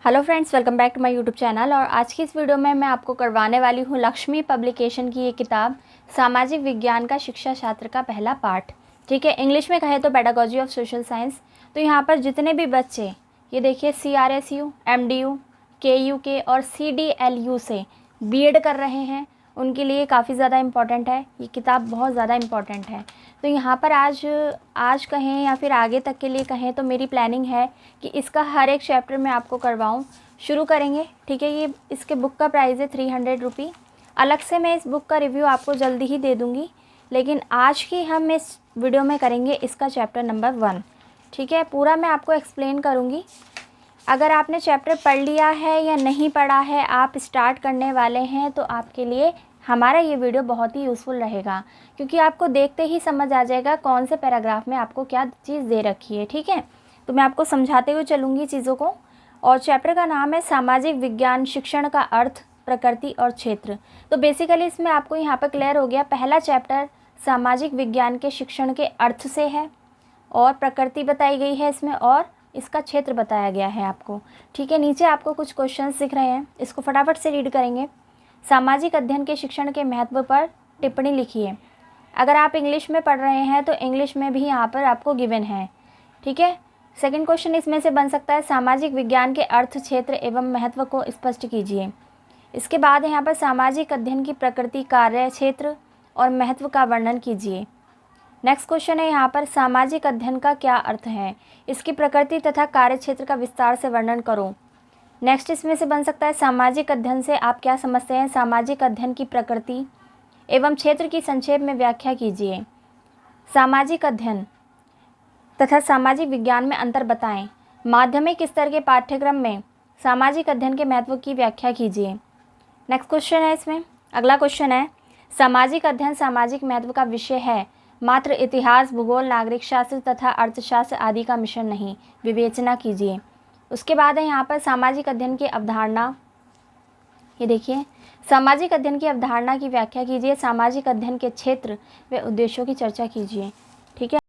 Hello friends, welcome back to my YouTube channel. और आज की इस वीडियो में मैं आपको करवाने वाली हूँ लक्ष्मी पब्लिकेशन की ये किताब सामाजिक विज्ञान का शिक्षा शास्त्र का पहला पार्ट। ठीक है, इंग्लिश में कहे तो पेडागोजी ऑफ सोशल साइंस। तो यहाँ पर जितने भी बच्चे ये देखिए CRSU, MDU, KUK और CDLU से BEd कर रहे हैं उनके लिए काफ़ी ज़्यादा इम्पॉर्टेंट है। ये किताब बहुत ज़्यादा इम्पॉर्टेंट है। तो यहाँ पर आज कहें या फिर आगे तक के लिए कहें तो मेरी प्लानिंग है कि इसका हर एक चैप्टर मैं आपको करवाऊँ। शुरू करेंगे, ठीक है। ये इसके बुक का प्राइस है 300 रुपी। अलग से मैं इस बुक का रिव्यू आपको जल्दी ही दे दूँगी, लेकिन आज की हम इस वीडियो में करेंगे इसका चैप्टर नंबर 1। ठीक है, पूरा मैं आपको एक्सप्लेन करूँगी। अगर आपने चैप्टर पढ़ लिया है या नहीं पढ़ा है, आप स्टार्ट करने वाले हैं, तो आपके लिए हमारा ये वीडियो बहुत ही यूज़फुल रहेगा, क्योंकि आपको देखते ही समझ आ जाएगा कौन से पैराग्राफ में आपको क्या चीज़ दे रखी है। ठीक है, तो मैं आपको समझाते हुए चलूँगी चीज़ों को। और चैप्टर का नाम है सामाजिक विज्ञान, शिक्षण का अर्थ, प्रकृति और क्षेत्र। तो बेसिकली इसमें आपको यहाँ पर क्लियर हो गया, पहला चैप्टर सामाजिक विज्ञान के शिक्षण के अर्थ से है और प्रकृति बताई गई है इसमें, और इसका क्षेत्र बताया गया है आपको। ठीक है, नीचे आपको कुछ क्वेश्चंस दिख रहे हैं, इसको फटाफट से रीड करेंगे। सामाजिक अध्ययन के शिक्षण के महत्व पर टिप्पणी लिखिए। अगर आप इंग्लिश में पढ़ रहे हैं तो इंग्लिश में भी यहाँ पर आपको गिवन है। ठीक है, सेकंड क्वेश्चन इसमें से बन सकता है, सामाजिक विज्ञान के अर्थ, क्षेत्र एवं महत्व को स्पष्ट कीजिए। इसके बाद यहाँ पर सामाजिक अध्ययन की प्रकृति, कार्य, क्षेत्र और महत्व का वर्णन कीजिए। नेक्स्ट क्वेश्चन है यहाँ पर, सामाजिक अध्ययन का क्या अर्थ है, इसकी प्रकृति तथा कार्य क्षेत्र का विस्तार से वर्णन करो। नेक्स्ट इसमें से बन सकता है, सामाजिक अध्ययन से आप क्या समझते हैं, सामाजिक अध्ययन की प्रकृति एवं क्षेत्र की संक्षेप में व्याख्या कीजिए। सामाजिक अध्ययन तथा सामाजिक विज्ञान में अंतर बताएं। माध्यमिक स्तर के पाठ्यक्रम में सामाजिक अध्ययन के महत्व की व्याख्या कीजिए। नेक्स्ट क्वेश्चन है इसमें, अगला क्वेश्चन है, सामाजिक अध्ययन सामाजिक महत्व का विषय है, मात्र इतिहास, भूगोल, नागरिक शास्त्र तथा अर्थशास्त्र आदि का मिश्रण नहीं, विवेचना कीजिए। उसके बाद है यहाँ पर सामाजिक अध्ययन की अवधारणा। ये देखिए, सामाजिक अध्ययन की अवधारणा की व्याख्या कीजिए। सामाजिक अध्ययन के क्षेत्र व उद्देश्यों की चर्चा कीजिए। ठीक है,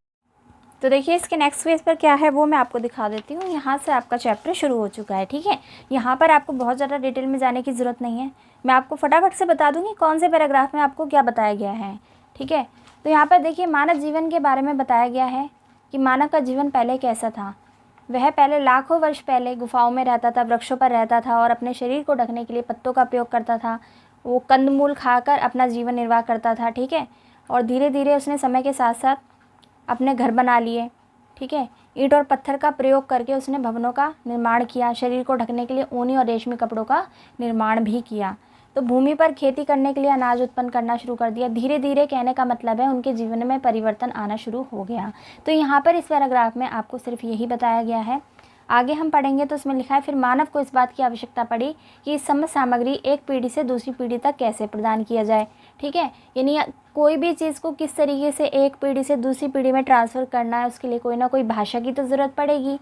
तो देखिए इसके नेक्स्ट पेज पर क्या है वो मैं आपको दिखा देती हूँ। यहाँ से आपका चैप्टर शुरू हो चुका है। ठीक है, यहाँ पर आपको बहुत ज़्यादा डिटेल में जाने की ज़रूरत नहीं है, मैं आपको फटाफट से बता दूँगी कौन से पैराग्राफ में आपको क्या बताया गया है। ठीक है, तो यहाँ पर देखिए मानव जीवन के बारे में बताया गया है कि मानव का जीवन पहले कैसा था। वह पहले लाखों वर्ष पहले गुफाओं में रहता था, वृक्षों पर रहता था और अपने शरीर को ढकने के लिए पत्तों का प्रयोग करता था। वो कंदमूल खाकर अपना जीवन निर्वाह करता था। ठीक है, और धीरे धीरे उसने समय के साथ साथ अपने घर बना लिए। ठीक है, ईंट और पत्थर का प्रयोग करके उसने भवनों का निर्माण किया, शरीर को ढकने के लिए ऊनी और रेशमी कपड़ों का निर्माण भी किया। तो भूमि पर खेती करने के लिए अनाज उत्पन्न करना शुरू कर दिया। धीरे धीरे कहने का मतलब है उनके जीवन में परिवर्तन आना शुरू हो गया। तो यहाँ पर इस पैराग्राफ में आपको सिर्फ यही बताया गया है। आगे हम पढ़ेंगे तो उसमें लिखा है, फिर मानव को इस बात की आवश्यकता पड़ी कि इस समस्त सामग्री एक पीढ़ी से दूसरी पीढ़ी तक कैसे प्रदान किया जाए। ठीक है, यानी कोई भी चीज़ को किस तरीके से एक पीढ़ी से दूसरी पीढ़ी में ट्रांसफ़र करना है, उसके लिए कोई ना कोई भाषा की तो ज़रूरत पड़ेगी।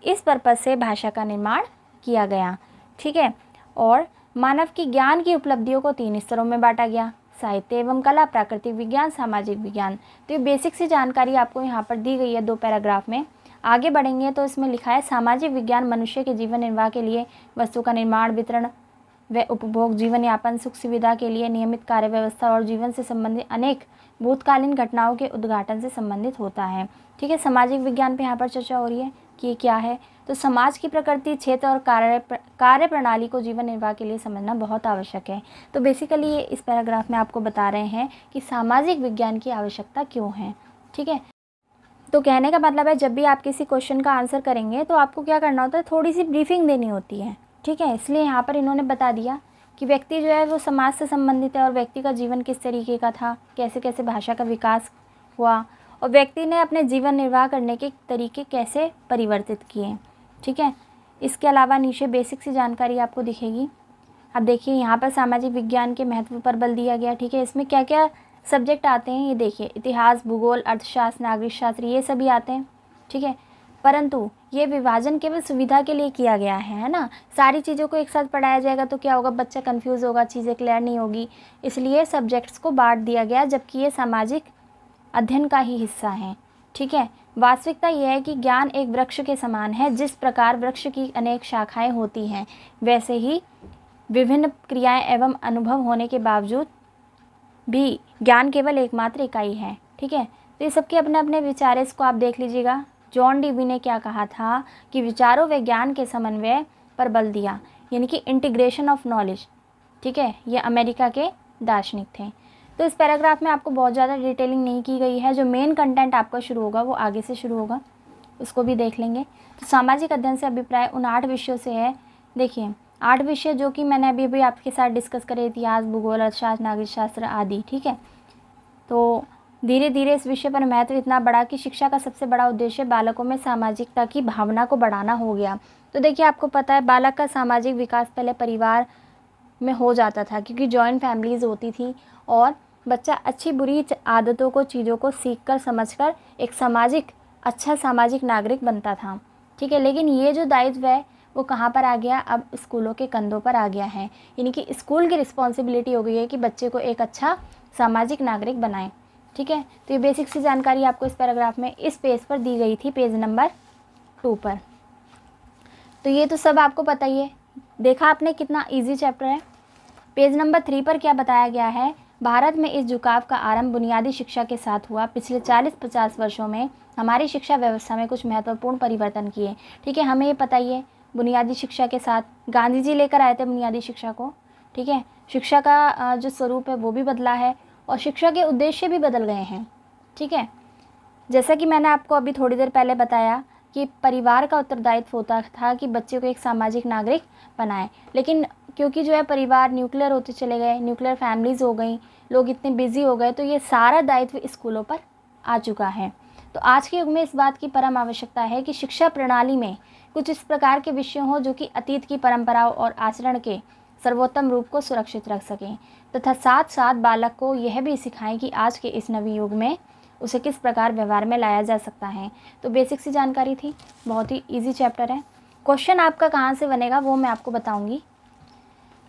इस पर्पज़ से भाषा का निर्माण किया गया। ठीक है, और मानव की ज्ञान की उपलब्धियों को 3 स्तरों में बांटा गया, साहित्य एवं कला, प्राकृतिक विज्ञान, सामाजिक विज्ञान। तो ये बेसिक सी जानकारी आपको यहाँ पर दी गई है 2 पैराग्राफ में। आगे बढ़ेंगे तो इसमें लिखा है, सामाजिक विज्ञान मनुष्य के जीवन निर्वाह के लिए वस्तु का निर्माण, वितरण व उपभोग, जीवन यापन, सुख सुविधा के लिए नियमित कार्य व्यवस्था और जीवन से संबंधित अनेक भूतकालीन घटनाओं के उद्घाटन से संबंधित होता है। ठीक है, सामाजिक विज्ञान पे यहाँ पर चर्चा हो रही है कि ये क्या है। तो समाज की प्रकृति, क्षेत्र और कार्य प्रणाली को जीवन निर्वाह के लिए समझना बहुत आवश्यक है। तो बेसिकली ये इस पैराग्राफ में आपको बता रहे हैं कि सामाजिक विज्ञान की आवश्यकता क्यों है। ठीक है, तो कहने का मतलब है जब भी आप किसी क्वेश्चन का आंसर करेंगे तो आपको क्या करना होता है, थोड़ी सी ब्रीफिंग देनी होती है। ठीक है, इसलिए यहाँ पर इन्होंने बता दिया कि व्यक्ति जो है वो समाज से संबंधित है और व्यक्ति का जीवन किस तरीके का था, कैसे कैसे भाषा का विकास हुआ और व्यक्ति ने अपने जीवन निर्वाह करने के तरीके कैसे परिवर्तित किए। ठीक है, इसके अलावा नीचे बेसिक सी जानकारी आपको दिखेगी। अब देखिए यहाँ पर सामाजिक विज्ञान के महत्व पर बल दिया गया। ठीक है, इसमें क्या क्या सब्जेक्ट आते हैं ये देखिए, इतिहास, भूगोल, अर्थशास्त्र, नागरिक शास्त्र, ये सभी आते हैं। ठीक है, परंतु ये विभाजन केवल सुविधा के लिए किया गया है ना। सारी चीज़ों को एक साथ पढ़ाया जाएगा तो क्या होगा, बच्चा कंफ्यूज होगा, चीज़ें क्लियर नहीं होगी, इसलिए सब्जेक्ट्स को बांट दिया गया, जबकि ये सामाजिक अध्ययन का ही हिस्सा है। ठीक है। वास्तविकता यह है कि ज्ञान एक वृक्ष के समान है। जिस प्रकार वृक्ष की अनेक शाखाएं होती हैं, वैसे ही विभिन्न क्रियाएं एवं अनुभव होने के बावजूद भी ज्ञान केवल एकमात्र इकाई है। ठीक है, तो ये सबके अपने अपने विचार, इसको आप देख लीजिएगा। जॉन डीवी ने क्या कहा था कि विचारों व ज्ञान के समन्वय पर बल दिया, यानी कि इंटीग्रेशन ऑफ नॉलेज। ठीक है, ये अमेरिका के दार्शनिक थे। तो इस पैराग्राफ में आपको बहुत ज़्यादा डिटेलिंग नहीं की गई है। जो मेन कंटेंट आपका शुरू होगा वो आगे से शुरू होगा, उसको भी देख लेंगे। तो सामाजिक अध्ययन से अभिप्राय उन 8 विषयों से है। देखिए 8 विषय जो कि मैंने अभी अभी आपके साथ डिस्कस करे, इतिहास, भूगोल, अर्थशास्त्र, नागरिक शास्त्र आदि। ठीक है, तो धीरे धीरे इस विषय पर महत्व इतना बढ़ा कि शिक्षा का सबसे बड़ा उद्देश्य बालकों में सामाजिकता की भावना को बढ़ाना हो गया। तो देखिए आपको पता है बालक का सामाजिक विकास पहले परिवार में हो जाता था, क्योंकि जॉइंट फैमिलीज़ होती थी और बच्चा अच्छी बुरी आदतों को, चीज़ों को सीखकर समझकर एक अच्छा सामाजिक नागरिक बनता था। ठीक है, लेकिन ये जो दायित्व है वो कहाँ पर आ गया, अब स्कूलों के कंधों पर आ गया है। यानी कि स्कूल की रिस्पॉन्सिबिलिटी हो गई है कि बच्चे को एक अच्छा सामाजिक नागरिक बनाएं। ठीक है, तो ये बेसिक सी जानकारी आपको इस पैराग्राफ में इस पेज पर दी गई थी, पेज नंबर 2 पर। तो ये तो सब आपको पता ही है, देखा आपने कितना इजी चैप्टर है। पेज नंबर 3 पर क्या बताया गया है, भारत में इस झुकाव का आरंभ बुनियादी शिक्षा के साथ हुआ। पिछले 40-50 वर्षों में हमारी शिक्षा व्यवस्था में कुछ महत्वपूर्ण परिवर्तन किए। ठीक है, हमें ये पता ही है, बुनियादी शिक्षा के साथ गांधी जी लेकर आए थे बुनियादी शिक्षा को। ठीक है, शिक्षा का जो स्वरूप है वो भी बदला है और शिक्षा के उद्देश्य भी बदल गए हैं। ठीक है, जैसा कि मैंने आपको अभी थोड़ी देर पहले बताया कि परिवार का उत्तरदायित्व होता था कि बच्चे को एक सामाजिक नागरिक बनाए, लेकिन क्योंकि जो है परिवार न्यूक्लियर होते चले गए, न्यूक्लियर फैमिलीज़ हो गई, लोग इतने बिजी हो गए, तो ये सारा दायित्व स्कूलों पर आ चुका है। तो आज के युग में इस बात की परम आवश्यकता है कि शिक्षा प्रणाली में कुछ इस प्रकार के विषय हों जो कि अतीत की परंपराओं और आचरण के सर्वोत्तम रूप को सुरक्षित रख सकें, तथा साथ साथ बालक को यह भी सिखाएं कि आज के इस नवी युग में उसे किस प्रकार व्यवहार में लाया जा सकता है। तो बेसिक सी जानकारी थी, बहुत ही इजी चैप्टर है। क्वेश्चन आपका कहाँ से बनेगा वो मैं आपको बताऊंगी।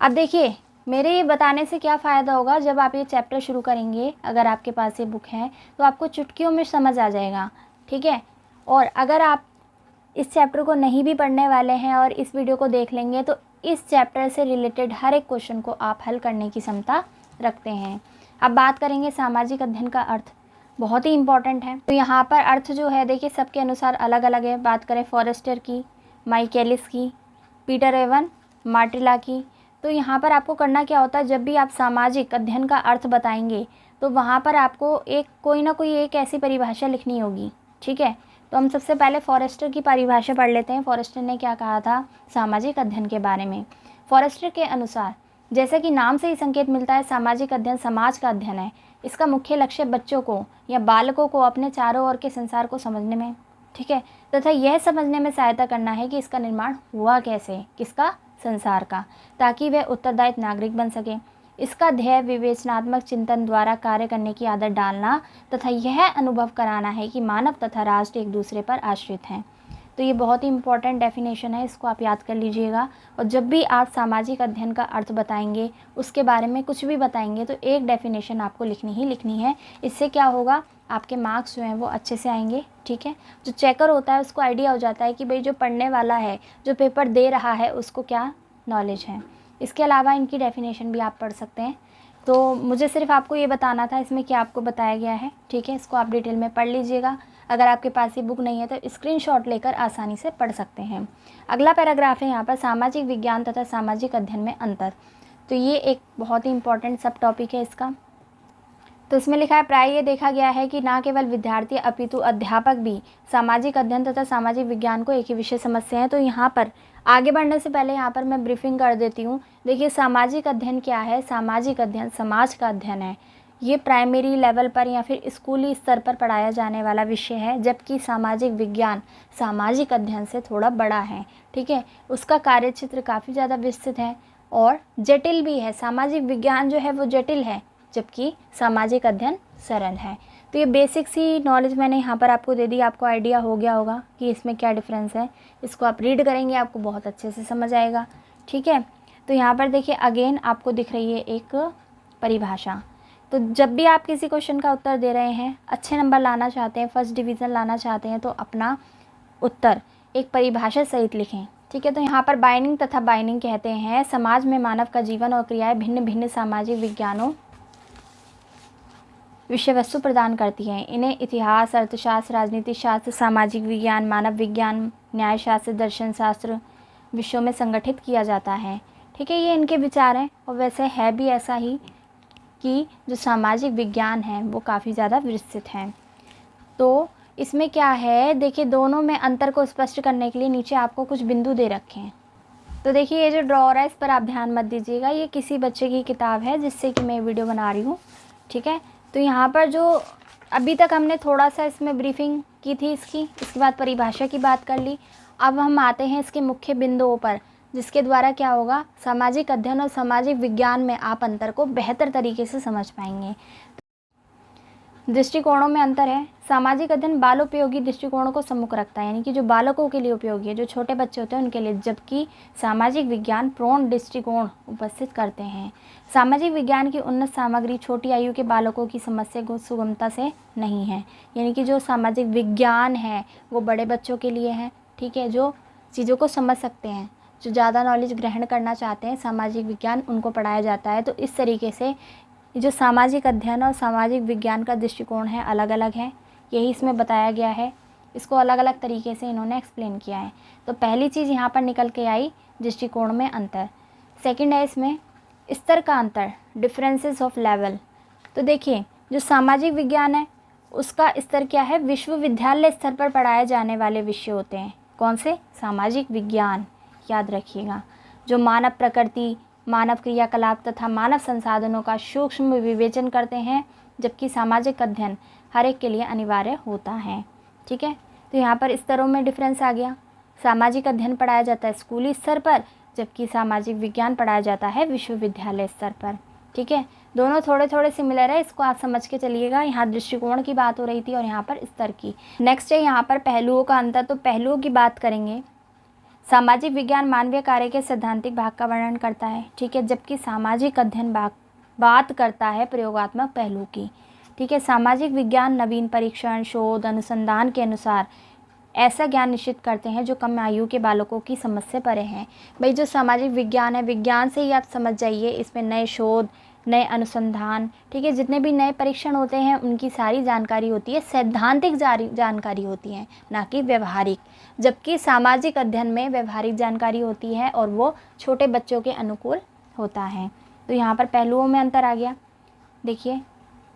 अब देखिए मेरे ये बताने से क्या फ़ायदा होगा, जब आप ये चैप्टर शुरू करेंगे, अगर आपके पास ये बुक है तो आपको चुटकियों में समझ आ जाएगा। ठीक है, और अगर आप इस चैप्टर को नहीं भी पढ़ने वाले हैं और इस वीडियो को देख लेंगे तो इस चैप्टर से रिलेटेड हर एक क्वेश्चन को आप हल करने की क्षमता रखते हैं। अब बात करेंगे सामाजिक अध्ययन का अर्थ, बहुत ही इम्पॉर्टेंट है। तो यहाँ पर अर्थ जो है देखिए सबके अनुसार अलग अलग है। बात करें फॉरेस्टर की, माइकेलिस की, पीटर एवन मार्टिला की, तो यहाँ पर आपको करना क्या होता है, जब भी आप सामाजिक अध्ययन का अर्थ बताएंगे तो वहाँ पर आपको कोई ना कोई एक ऐसी परिभाषा लिखनी होगी। ठीक है, तो हम सबसे पहले फॉरेस्टर की परिभाषा पढ़ लेते हैं। फॉरेस्टर ने क्या कहा था सामाजिक अध्ययन के बारे में। फॉरेस्टर के अनुसार, जैसे कि नाम से ही संकेत मिलता है, सामाजिक अध्ययन समाज का अध्ययन है। इसका मुख्य लक्ष्य बच्चों को या बालकों को अपने चारों ओर के संसार को समझने में, ठीक है, तथा यह समझने में सहायता करना है कि इसका निर्माण हुआ कैसे, किसका, संसार का, ताकि वह उत्तरदायित्व नागरिक बन सके। इसका ध्येय विवेचनात्मक चिंतन द्वारा कार्य करने की आदत डालना तथा यह अनुभव कराना है कि मानव तथा राष्ट्र एक दूसरे पर आश्रित हैं। तो ये बहुत ही इंपॉर्टेंट डेफिनेशन है, इसको आप याद कर लीजिएगा। और जब भी आप सामाजिक अध्ययन का अर्थ बताएंगे, उसके बारे में कुछ भी बताएंगे, तो एक डेफिनेशन आपको लिखनी ही लिखनी है। इससे क्या होगा, आपके मार्क्स जो हैं वो अच्छे से आएंगे। ठीक है, जो चेकर होता है उसको आइडिया हो जाता है कि भाई जो पढ़ने वाला है, जो पेपर दे रहा है, उसको क्या नॉलेज है। इसके अलावा इनकी डेफिनेशन भी आप पढ़ सकते हैं। तो मुझे सिर्फ आपको ये बताना था इसमें क्या आपको बताया गया है। ठीक है, इसको आप डिटेल में पढ़ लीजिएगा। अगर आपके पास ये बुक नहीं है तो स्क्रीनशॉट लेकर आसानी से पढ़ सकते हैं। अगला पैराग्राफ है यहाँ पर सामाजिक विज्ञान तथा सामाजिक अध्ययन में अंतर। तो ये एक बहुत ही इंपॉर्टेंट सब टॉपिक है इसका। तो इसमें लिखा है, प्राय ये देखा गया है कि न केवल विद्यार्थी अपितु अध्यापक भी सामाजिक अध्ययन तथा सामाजिक विज्ञान को एक ही विषय समझते हैं। तो यहाँ पर आगे बढ़ने से पहले यहाँ पर मैं ब्रीफिंग कर देती हूँ। देखिए सामाजिक अध्ययन क्या है, सामाजिक अध्ययन समाज का अध्ययन है। ये प्राइमरी लेवल पर या फिर स्कूली स्तर पर पढ़ाया जाने वाला विषय है, जबकि सामाजिक विज्ञान सामाजिक अध्ययन से थोड़ा बड़ा है। ठीक है, उसका कार्यक्षेत्र काफ़ी ज़्यादा विस्तृत है और जटिल भी है। सामाजिक विज्ञान जो है वो जटिल है, जबकि सामाजिक अध्ययन सरल है। तो ये बेसिक सी नॉलेज मैंने यहाँ पर आपको दे दी, आपको आइडिया हो गया होगा कि इसमें क्या डिफरेंस है। इसको आप रीड करेंगे आपको बहुत अच्छे से समझ आएगा। ठीक है, तो यहाँ पर देखिए अगेन आपको दिख रही है एक परिभाषा तो जब भी आप किसी क्वेश्चन का उत्तर दे रहे हैं, अच्छे नंबर लाना चाहते हैं, फर्स्ट डिवीज़न लाना चाहते हैं, तो अपना उत्तर एक परिभाषा सहित लिखें। ठीक है, तो यहाँ पर बाइनिंग तथा बाइनिंग कहते हैं समाज में मानव का जीवन और क्रियाएं भिन्न भिन्न सामाजिक विज्ञानों विषय वस्तु प्रदान करती हैं। इन्हें इतिहास, अर्थशास्त्र, राजनीति शास्त्र, सामाजिक विज्ञान, मानव विज्ञान, न्यायशास्त्र, दर्शन शास्त्र विषयों में संगठित किया जाता है। ठीक है, ये इनके विचार हैं। और वैसे है भी ऐसा ही कि जो सामाजिक विज्ञान है वो काफ़ी ज़्यादा विस्तृत हैं। तो इसमें क्या है, देखिए दोनों में अंतर को स्पष्ट करने के लिए नीचे आपको कुछ बिंदु दे रखे हैं। तो देखिए ये जो ड्रॉअर है इस पर आप ध्यान मत दीजिएगा, ये किसी बच्चे की किताब है जिससे कि मैं वीडियो बना रही हूँ। ठीक है, तो यहाँ पर जो अभी तक हमने थोड़ा सा इसमें ब्रीफिंग की थी इसके बाद परिभाषा की बात कर ली। अब हम आते हैं इसके मुख्य बिंदुओं पर, जिसके द्वारा क्या होगा, सामाजिक अध्ययन और सामाजिक विज्ञान में आप अंतर को बेहतर तरीके से समझ पाएंगे। दृष्टिकोणों में अंतर है। सामाजिक अध्ययन बालोपयोगी दृष्टिकोणों को सम्मुख रखता है, यानी कि जो बालकों के लिए उपयोगी है, जो छोटे बच्चे होते हैं उनके लिए, जबकि सामाजिक विज्ञान प्रौढ़ दृष्टिकोण उपस्थित करते हैं। सामाजिक विज्ञान की उन्नत सामग्री छोटी आयु के बालकों की समस्या को सुगमता से नहीं है, यानी कि जो सामाजिक विज्ञान है वो बड़े बच्चों के लिए है। ठीक है, जो चीज़ों को समझ सकते हैं, जो ज़्यादा नॉलेज ग्रहण करना चाहते हैं, सामाजिक विज्ञान उनको पढ़ाया जाता है। तो इस तरीके से जो सामाजिक अध्ययन और सामाजिक विज्ञान का दृष्टिकोण है अलग अलग है, यही इसमें बताया गया है। इसको अलग अलग तरीके से इन्होंने एक्सप्लेन किया है। तो पहली चीज़ यहाँ पर निकल के आई, दृष्टिकोण में अंतर। सेकंड है इसमें स्तर का अंतर, डिफरेंसेस ऑफ लेवल। तो देखिए जो सामाजिक विज्ञान है उसका स्तर क्या है, विश्वविद्यालय स्तर पर पढ़ाए जाने वाले विषय होते हैं। कौन से? सामाजिक विज्ञान, याद रखिएगा। जो मानव प्रकृति, मानव क्रियाकलाप तथा मानव संसाधनों का सूक्ष्म विवेचन करते हैं, जबकि सामाजिक अध्ययन हर एक के लिए अनिवार्य होता है। ठीक है, तो यहाँ पर स्तरों में डिफरेंस आ गया। सामाजिक अध्ययन पढ़ाया जाता है स्कूली स्तर पर, जबकि सामाजिक विज्ञान पढ़ाया जाता है विश्वविद्यालय स्तर पर। ठीक है, दोनों थोड़े थोड़े सिमिलर है, इसको आप समझ के चलिएगा। यहाँ दृष्टिकोण की बात हो रही थी और यहाँ पर स्तर की। नेक्स्ट है यहाँ पर पहलुओं का अंतर। तो पहलुओं की बात करेंगे। सामाजिक विज्ञान मानवीय कार्य के सैद्धांतिक भाग का वर्णन करता है। ठीक है, जबकि सामाजिक अध्ययन बात करता है प्रयोगात्मक पहलू की। ठीक है, सामाजिक विज्ञान नवीन परीक्षण, शोध, अनुसंधान के अनुसार ऐसा ज्ञान निश्चित करते हैं जो कम आयु के बालकों की समझ से परे हैं। भाई जो सामाजिक विज्ञान है, विज्ञान से ही आप समझ जाइए, इसमें नए शोध, नए अनुसंधान, ठीक है, जितने भी नए परीक्षण होते हैं उनकी सारी जानकारी होती है, सैद्धांतिक जानकारी होती है, ना कि व्यवहारिक। जबकि सामाजिक अध्ययन में व्यवहारिक जानकारी होती है और वो छोटे बच्चों के अनुकूल होता है। तो यहाँ पर पहलुओं में अंतर आ गया। देखिए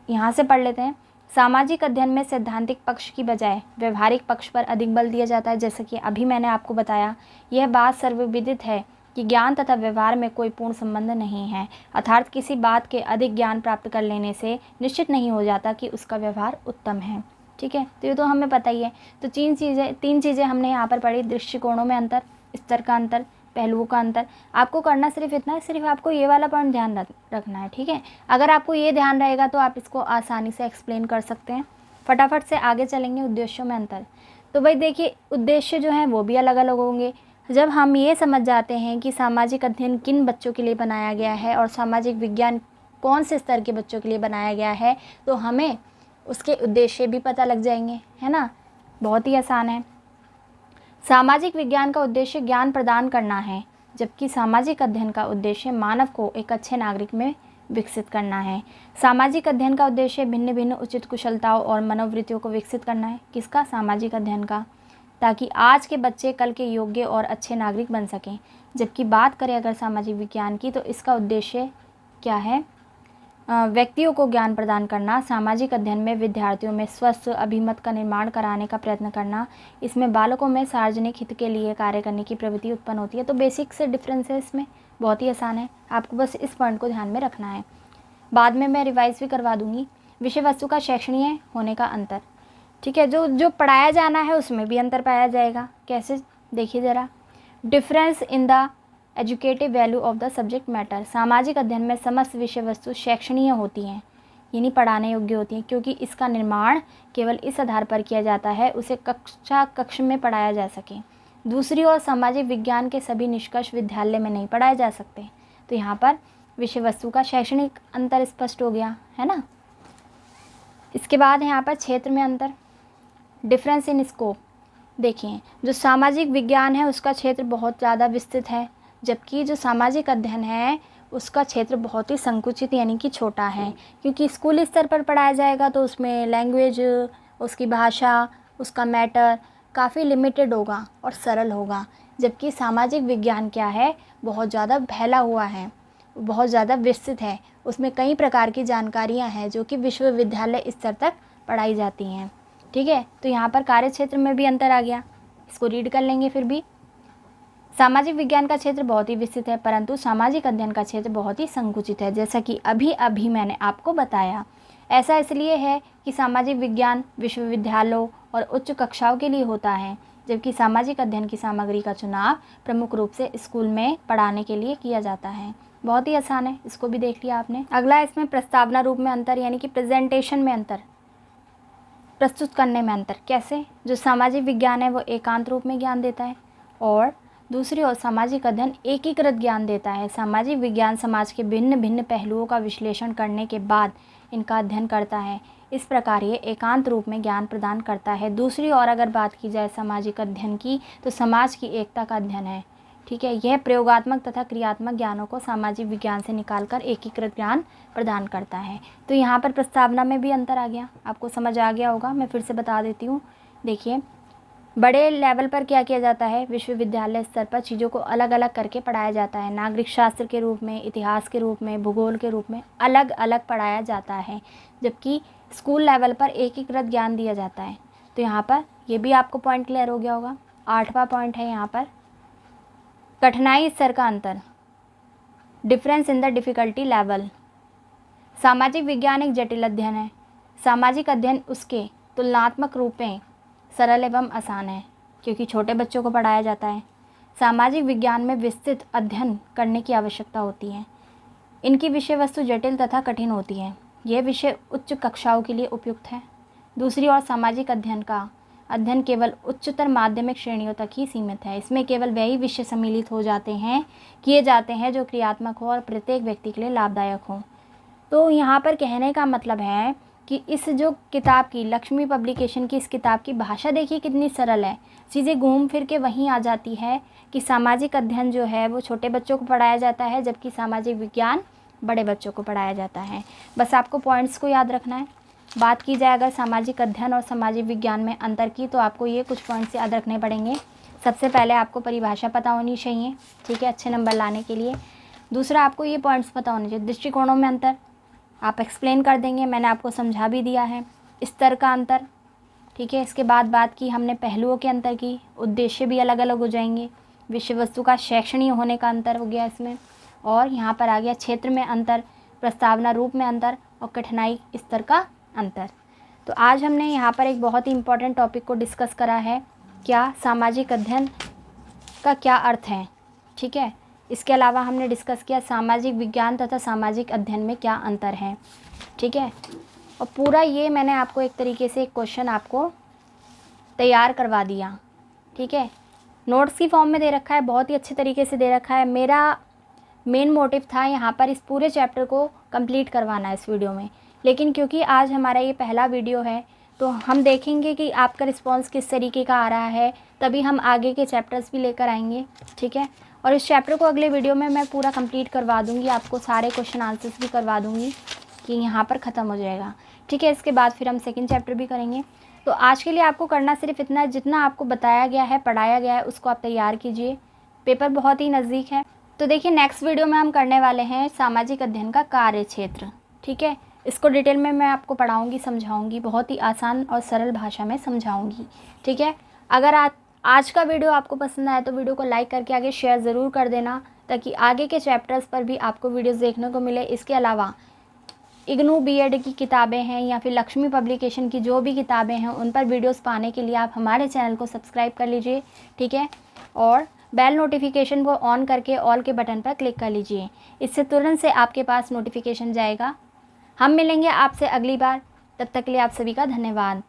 यहाँ से पढ़ लेते हैं। सामाजिक अध्ययन में सैद्धांतिक पक्ष की बजाय व्यवहारिक पक्ष पर अधिक बल दिया जाता है। जैसे कि अभी मैंने आपको बताया, यह बात सर्वविदित है कि ज्ञान तथा व्यवहार में कोई पूर्ण संबंध नहीं है, अर्थात किसी बात के अधिक ज्ञान प्राप्त कर लेने से निश्चित नहीं हो जाता कि उसका व्यवहार उत्तम है। ठीक है, तो ये तो हमें पता ही है। तो तीन चीज़ें हमने यहाँ पर पढ़ी। दृष्टिकोणों में अंतर, स्तर का अंतर, पहलुओं का अंतर। आपको करना सिर्फ इतना है, सिर्फ आपको ये वाला पॉइंट ध्यान रखना है। ठीक है, अगर आपको ये ध्यान रहेगा तो आप इसको आसानी से एक्सप्लेन कर सकते हैं। फटाफट से आगे चलेंगे। उद्देश्यों में अंतर। तो भाई देखिए उद्देश्य जो हैं वो भी अलग अलग होंगे। जब हम ये समझ जाते हैं कि सामाजिक अध्ययन किन बच्चों के लिए बनाया गया है और सामाजिक विज्ञान कौन से स्तर के बच्चों के लिए बनाया गया है, तो हमें उसके उद्देश्य भी पता लग जाएंगे, है ना। बहुत ही आसान है। सामाजिक विज्ञान का उद्देश्य ज्ञान प्रदान करना है, जबकि सामाजिक अध्ययन का उद्देश्य मानव को एक अच्छे नागरिक में विकसित करना है। सामाजिक अध्ययन का उद्देश्य भिन्न भिन्न उचित कुशलताओं और मनोवृत्तियों को विकसित करना है। किसका? सामाजिक अध्ययन का, ताकि आज के बच्चे कल के योग्य और अच्छे नागरिक बन सकें। जबकि बात करें अगर सामाजिक विज्ञान की, तो इसका उद्देश्य क्या है? व्यक्तियों को ज्ञान प्रदान करना। सामाजिक अध्ययन में विद्यार्थियों में स्वस्थ अभिमत का निर्माण कराने का प्रयत्न करना। इसमें बालकों में सार्वजनिक हित के लिए कार्य करने की प्रवृत्ति उत्पन्न होती है। तो बेसिक से डिफरेंस है इसमें, बहुत ही आसान है, आपको बस इस पॉइंट को ध्यान में रखना है। बाद में मैं रिवाइज भी करवा दूंगी। विषय वस्तु का शैक्षणीय होने का अंतर। ठीक है, जो पढ़ाया जाना है उसमें भी अंतर पाया जाएगा। कैसे? देखिए ज़रा। Difference in the educative value of the subject matter. सामाजिक अध्ययन में समस्त विषय वस्तु शैक्षणीय होती हैं, यानी पढ़ाने योग्य होती हैं, क्योंकि इसका निर्माण केवल इस आधार पर किया जाता है उसे कक्ष में पढ़ाया जा सके। दूसरी ओर सामाजिक विज्ञान के सभी निष्कर्ष विद्यालय में नहीं पढ़ाए जा सकते। तो यहाँ पर विषय वस्तु का शैक्षणिक अंतर स्पष्ट हो गया है ना। इसके बाद है यहाँ पर क्षेत्र में अंतर, डिफरेंस इन स्कोप। देखिए जो सामाजिक विज्ञान है उसका क्षेत्र बहुत ज़्यादा विस्तृत है, जबकि जो सामाजिक अध्ययन है उसका क्षेत्र बहुत ही संकुचित यानी कि छोटा है, क्योंकि स्कूल स्तर पर पढ़ाया जाएगा तो उसमें लैंग्वेज, उसकी भाषा, उसका मैटर काफ़ी लिमिटेड होगा और सरल होगा। जबकि सामाजिक विज्ञान क्या है, बहुत ज़्यादा फैला हुआ है, बहुत ज़्यादा विस्तृत है, उसमें कई प्रकार की जानकारियाँ हैं जो कि विश्वविद्यालय स्तर तक पढ़ाई जाती हैं। ठीक है, तो यहाँ पर कार्य क्षेत्र में भी अंतर आ गया, इसको रीड कर लेंगे। फिर भी सामाजिक विज्ञान का क्षेत्र बहुत ही विस्तृत है, परंतु सामाजिक अध्ययन का क्षेत्र बहुत ही संकुचित है, जैसा कि अभी मैंने आपको बताया। ऐसा इसलिए है कि सामाजिक विज्ञान विश्वविद्यालयों और उच्च कक्षाओं के लिए होता है, जबकि सामाजिक अध्ययन की सामग्री का चुनाव प्रमुख रूप से स्कूल में पढ़ाने के लिए किया जाता है। बहुत ही आसान है, इसको भी देख लिया आपने। अगला इसमें प्रस्तावना रूप में अंतर यानी कि प्रेजेंटेशन में अंतर, प्रस्तुत करने में अंतर। कैसे? जो सामाजिक विज्ञान है वो एकांत रूप में ज्ञान देता है और दूसरी ओर सामाजिक अध्ययन एकीकृत ज्ञान देता है। सामाजिक विज्ञान समाज के भिन्न भिन्न पहलुओं का विश्लेषण करने के बाद इनका अध्ययन करता है। इस प्रकार ये एकांत रूप में ज्ञान प्रदान करता है। दूसरी ओर अगर बात की जाए सामाजिक अध्ययन की, तो समाज की एकता का अध्ययन है। ठीक है, यह प्रयोगात्मक तथा क्रियात्मक ज्ञानों को सामाजिक विज्ञान से निकालकर एकीकृत ज्ञान प्रदान करता है। तो यहाँ पर प्रस्तावना में भी अंतर आ गया, आपको समझ आ गया होगा, मैं फिर से बता देती हूँ। देखिए बड़े लेवल पर क्या किया जाता है, विश्वविद्यालय स्तर पर चीज़ों को अलग अलग करके पढ़ाया जाता है। नागरिक शास्त्र के रूप में, इतिहास के रूप में, भूगोल के रूप में अलग अलग पढ़ाया जाता है, जबकि स्कूल लेवल पर एकीकृत ज्ञान दिया जाता है। तो यहाँ पर ये भी आपको पॉइंट क्लियर हो गया होगा। 8वां पॉइंट है यहाँ पर कठिनाई स्तर का अंतर, difference in the difficulty level. सामाजिक विज्ञान एक जटिल अध्ययन है, सामाजिक अध्ययन उसके तुलनात्मक रूप में सरल एवं आसान है, क्योंकि छोटे बच्चों को पढ़ाया जाता है। सामाजिक विज्ञान में विस्तृत अध्ययन करने की आवश्यकता होती है। इनकी विषय वस्तु जटिल तथा कठिन होती है। यह विषय उच्च कक्षाओं के लिए उपयुक्त है। दूसरी ओर सामाजिक अध्ययन का अध्ययन केवल उच्चतर माध्यमिक श्रेणियों तक ही सीमित है। इसमें केवल वही विषय सम्मिलित हो जाते हैं, किए जाते हैं जो क्रियात्मक हो और प्रत्येक व्यक्ति के लिए लाभदायक हो। तो यहाँ पर कहने का मतलब है कि इस जो किताब की, लक्ष्मी पब्लिकेशन की इस किताब की भाषा देखिए कितनी सरल है, चीज़ें घूम फिर के वहीं आ जाती है कि सामाजिक अध्ययन जो है वो छोटे बच्चों को पढ़ाया जाता है, जबकि सामाजिक विज्ञान बड़े बच्चों को पढ़ाया जाता है। बस आपको पॉइंट्स को याद रखना है। बात की जाए अगर सामाजिक अध्ययन और सामाजिक विज्ञान में अंतर की, तो आपको ये कुछ पॉइंट्स याद रखने पड़ेंगे। सबसे पहले आपको परिभाषा पता होनी चाहिए, ठीक है, अच्छे नंबर लाने के लिए। दूसरा आपको ये पॉइंट्स पता होने चाहिए, दृष्टिकोणों में अंतर आप एक्सप्लेन कर देंगे, मैंने आपको समझा भी दिया है। स्तर का अंतर, ठीक है। इसके बाद बात की हमने पहलुओं के अंतर की, उद्देश्य भी अलग अलग हो जाएंगे। विषय वस्तु का शैक्षणीय होने का अंतर हो गया इसमें, और यहाँ पर आ गया क्षेत्र में अंतर, प्रस्तावना रूप में अंतर और कठिनाई स्तर का अंतर। तो आज हमने यहाँ पर एक बहुत ही इम्पोर्टेंट टॉपिक को डिस्कस करा है, क्या सामाजिक अध्ययन का क्या अर्थ है, ठीक है। इसके अलावा हमने डिस्कस किया सामाजिक विज्ञान तथा सामाजिक अध्ययन में क्या अंतर है, ठीक है। और पूरा ये मैंने आपको एक तरीके से एक क्वेश्चन आपको तैयार करवा दिया, ठीक है। नोट्स की फॉर्म में दे रखा है, बहुत ही अच्छे तरीके से दे रखा है। मेरा मेन मोटिव था यहाँ पर इस पूरे चैप्टर को कंप्लीट करवाना इस वीडियो में, लेकिन क्योंकि आज हमारा ये पहला वीडियो है तो हम देखेंगे कि आपका रिस्पॉन्स किस तरीके का आ रहा है, तभी हम आगे के चैप्टर्स भी लेकर आएंगे, ठीक है। और इस चैप्टर को अगले वीडियो में मैं पूरा कंप्लीट करवा दूँगी, आपको सारे क्वेश्चन आंसर्स भी करवा दूँगी कि यहाँ पर ख़त्म हो जाएगा, ठीक है। इसके बाद फिर हम सेकंड चैप्टर भी करेंगे। तो आज के लिए आपको करना सिर्फ इतना, जितना आपको बताया गया है, पढ़ाया गया है, उसको आप तैयार कीजिए। पेपर बहुत ही नज़दीक है। तो देखिए नेक्स्ट वीडियो में हम करने वाले हैं सामाजिक अध्ययन का कार्य क्षेत्र, ठीक है। इसको डिटेल में मैं आपको पढ़ाऊँगी, समझाऊँगी, बहुत ही आसान और सरल भाषा में समझाऊँगी, ठीक है। अगर आज का वीडियो आपको पसंद आया तो वीडियो को लाइक करके आगे शेयर ज़रूर कर देना, ताकि आगे के चैप्टर्स पर भी आपको वीडियोस देखने को मिले। इसके अलावा इग्नू बीएड की किताबें हैं या फिर लक्ष्मी पब्लिकेशन की जो भी किताबें हैं, उन पर वीडियोस पाने के लिए आप हमारे चैनल को सब्सक्राइब कर लीजिए, ठीक है। और बेल नोटिफिकेशन को ऑन करके ऑल के बटन पर क्लिक कर लीजिए, इससे तुरंत से आपके पास नोटिफिकेशन जाएगा। हम मिलेंगे आपसे अगली बार, तब तक के लिए आप सभी का धन्यवाद।